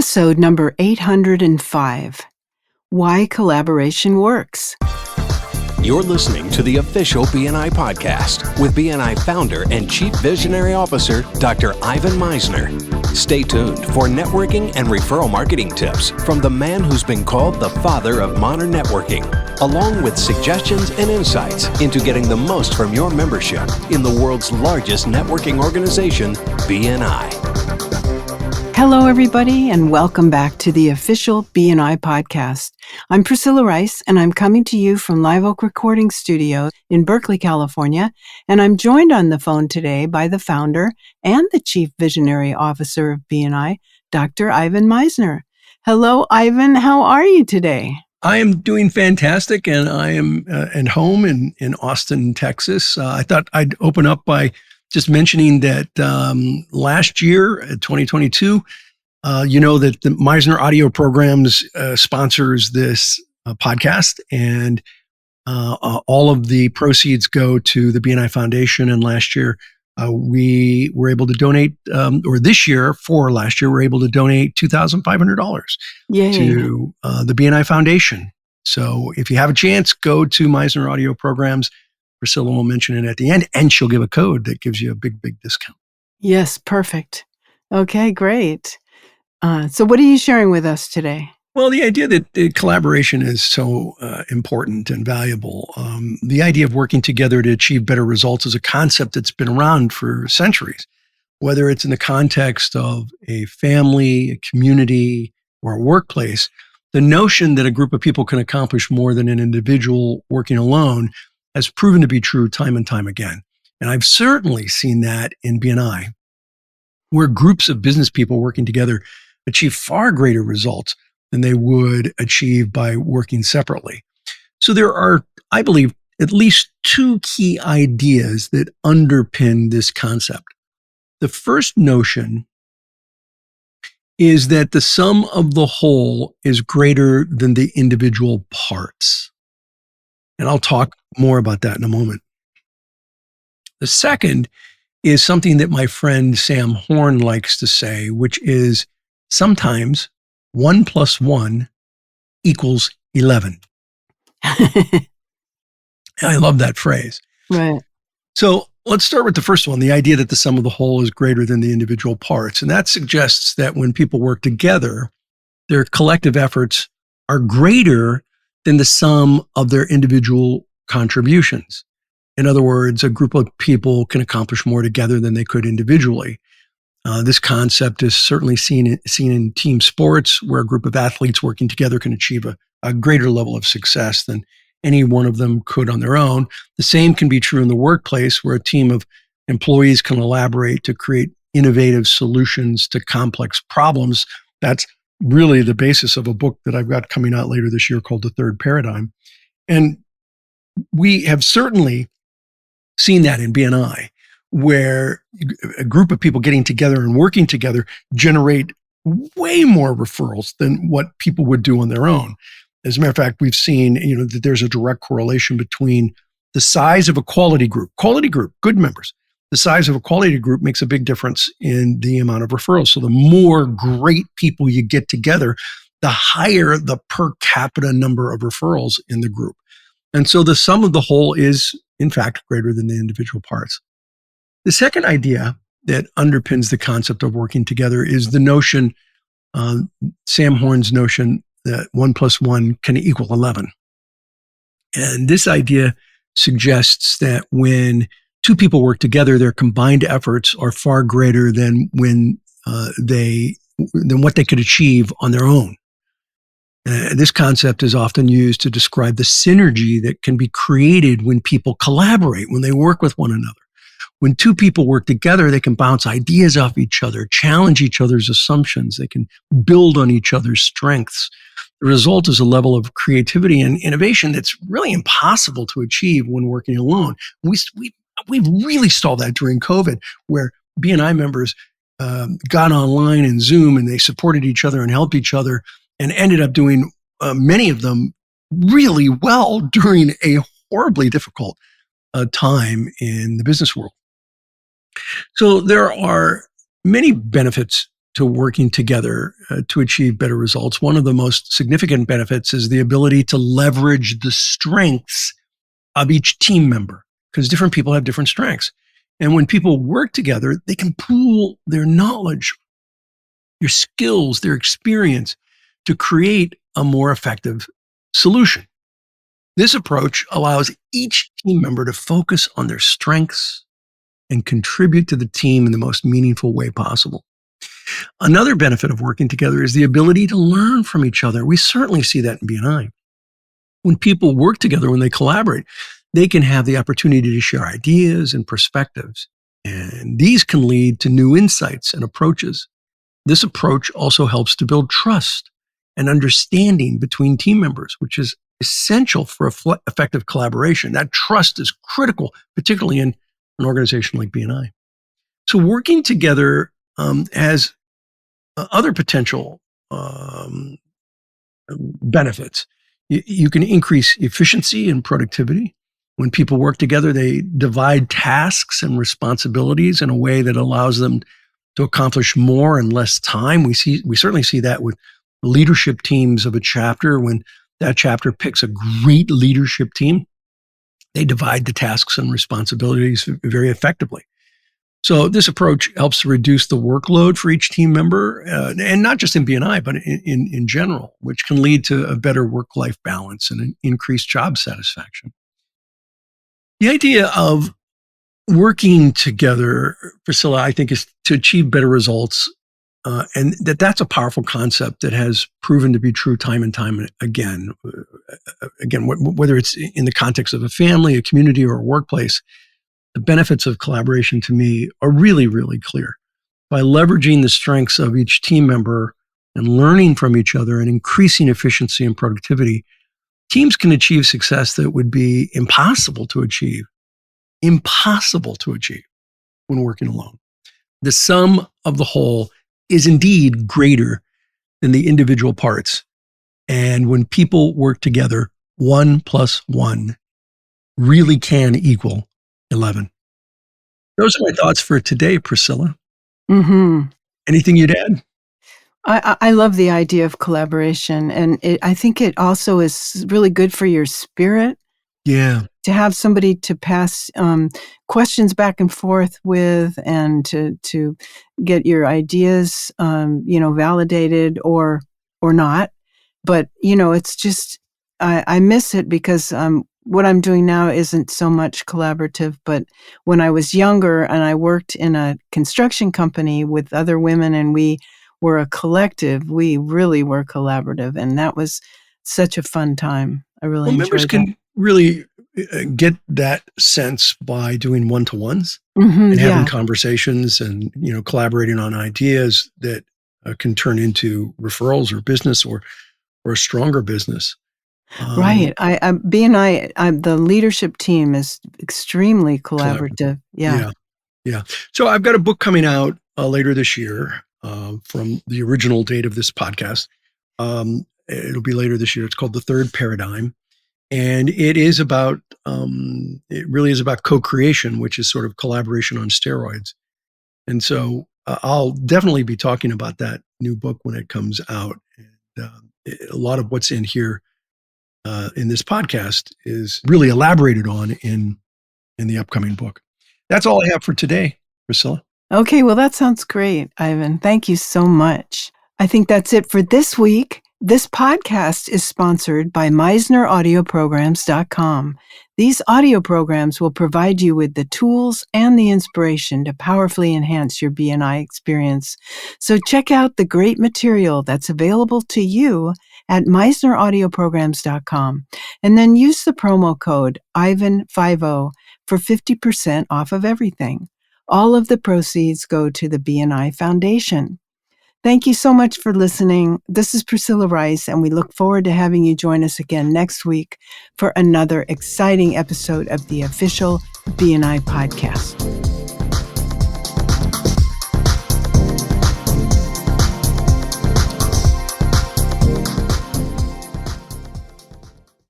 Episode number 805, Why Collaboration Works. You're listening to the official BNI podcast with BNI founder and Chief Visionary Officer, Dr. Ivan Misner. Stay tuned for networking and referral marketing tips from the man who's been called the father of modern networking, along with suggestions and insights into getting the most from your membership in the world's largest networking organization, BNI. Hello, everybody, and welcome back to the official BNI podcast. I'm Priscilla Rice, and I'm coming to you from Live Oak Recording Studio in Berkeley, California, and I'm joined on the phone today by the founder and the Chief Visionary Officer of BNI, Dr. Ivan Misner. Hello, Ivan. How are you today? I am doing fantastic, and I am at home in Austin, Texas. I thought I'd open up by just mentioning that last year, 2022, you know that the Misner Audio Programs sponsors this podcast, and all of the proceeds go to the BNI Foundation. And last year, we were able to donate, or this year for last year, we're able to donate $2,500 to the BNI Foundation. So if you have a chance, go to Misner Audio Programs. Priscilla will mention it at the end, and she'll give a code that gives you a big discount. Yes, perfect. Okay, great. So what are you sharing with us today? Well, the idea that collaboration is so important and valuable. The idea of working together to achieve better results is a concept that's been around for centuries, whether it's in the context of a family, a community, or a workplace. The notion that a group of people can accomplish more than an individual working alone has proven to be true time and time again. And I've certainly seen that in BNI, where groups of business people working together achieve far greater results than they would achieve by working separately. So there are, I believe, at least two key ideas that underpin this concept. The first notion is that the sum of the whole is greater than the individual parts. And I'll talk more about that in a moment. The second is something that my friend Sam Horn likes to say, which is sometimes 1 + 1 = 11. I love that phrase. Right. So let's start with the first one, the idea that the sum of the whole is greater than the individual parts. And that suggests that when people work together, their collective efforts are greater than the sum of their individual contributions. In other words, a group of people can accomplish more together than they could individually. This concept is certainly seen in team sports, where a group of athletes working together can achieve a greater level of success than any one of them could on their own. The same can be true in the workplace, where a team of employees can collaborate to create innovative solutions to complex problems. That's really the basis of a book that I've got coming out later this year called The Third Paradigm. And we have certainly seen that in BNI, where a group of people getting together and working together generate way more referrals than what people would do on their own. As a matter of fact, we've seen, that there's a direct correlation between the size of a quality group, good members. The size of a quality group makes a big difference in the amount of referrals. So the more great people you get together, the higher the per capita number of referrals in the group. And so the sum of the whole is, in fact, greater than the individual parts. The second idea that underpins the concept of working together is the notion, Sam Horn's notion, that 1 + 1 can = 11. And this idea suggests that when two people work together, their combined efforts are far greater than than what they could achieve on their own. This concept is often used to describe the synergy that can be created when people collaborate, when they work with one another. When two people work together, they can bounce ideas off each other, challenge each other's assumptions. They can build on each other's strengths. The result is a level of creativity and innovation that's really impossible to achieve when working alone. We've really stalled that during COVID, where BNI members got online and Zoom, and they supported each other and helped each other, and ended up doing, many of them, really well during a horribly difficult time in the business world. So there are many benefits to working together to achieve better results. One of the most significant benefits is the ability to leverage the strengths of each team member, because different people have different strengths. And when people work together, they can pool their knowledge, their skills, their experience to create a more effective solution. This approach allows each team member to focus on their strengths and contribute to the team in the most meaningful way possible. Another benefit of working together is the ability to learn from each other. We certainly see that in B&I. When people work together, when they collaborate, they can have the opportunity to share ideas and perspectives. And these can lead to new insights and approaches. This approach also helps to build trust and understanding between team members, which is essential for effective collaboration. That trust is critical, particularly in an organization like B&I. So working together has other potential benefits. You can increase efficiency and productivity. When people work together, they divide tasks and responsibilities in a way that allows them to accomplish more in less time. We certainly see that with leadership teams of a chapter. When that chapter picks a great leadership team, they divide the tasks and responsibilities very effectively. So this approach helps to reduce the workload for each team member, and not just in B&I, but in general, which can lead to a better work-life balance and an increased job satisfaction. The idea of working together, Priscilla, I think is to achieve better results, and that's a powerful concept that has proven to be true time and time again. Again, whether it's in the context of a family, a community, or a workplace, the benefits of collaboration to me are really, really clear. By leveraging the strengths of each team member and learning from each other and increasing efficiency and productivity, teams can achieve success that would be impossible to achieve when working alone. The sum of the whole is indeed greater than the individual parts. And when people work together, 1 + 1 really can equal 11. Those are my thoughts for today, Priscilla. Mm-hmm. Anything you'd add? I love the idea of collaboration, and I think it also is really good for your spirit. Yeah. To have somebody to pass questions back and forth with, and to get your ideas, validated or not. But it's just I miss it because what I'm doing now isn't so much collaborative. But when I was younger and I worked in a construction company with other women, and we were a collective, we really were collaborative, and that was such a fun time. I really enjoyed members that. Can really get that sense by doing one-to-ones Mm-hmm, and having yeah. conversations and collaborating on ideas that can turn into referrals or business or a stronger business. Right. B&I, the leadership team is extremely collaborative. Yeah. Yeah. So I've got a book coming out later this year from the original date of this podcast. It'll be later this year. It's called The Third Paradigm. And it is about, it really is about co-creation, which is sort of collaboration on steroids. And so I'll definitely be talking about that new book when it comes out. And a lot of what's in here in this podcast is really elaborated on in the upcoming book. That's all I have for today, Priscilla. Okay, well, that sounds great, Ivan. Thank you so much. I think that's it for this week. This podcast is sponsored by MeisnerAudioPrograms.com. These audio programs will provide you with the tools and the inspiration to powerfully enhance your B&I experience. So check out the great material that's available to you at MeisnerAudioPrograms.com, and then use the promo code IVAN50 for 50% off of everything. All of the proceeds go to the B&I Foundation. Thank you so much for listening. This is Priscilla Rice, and we look forward to having you join us again next week for another exciting episode of the official B&I podcast.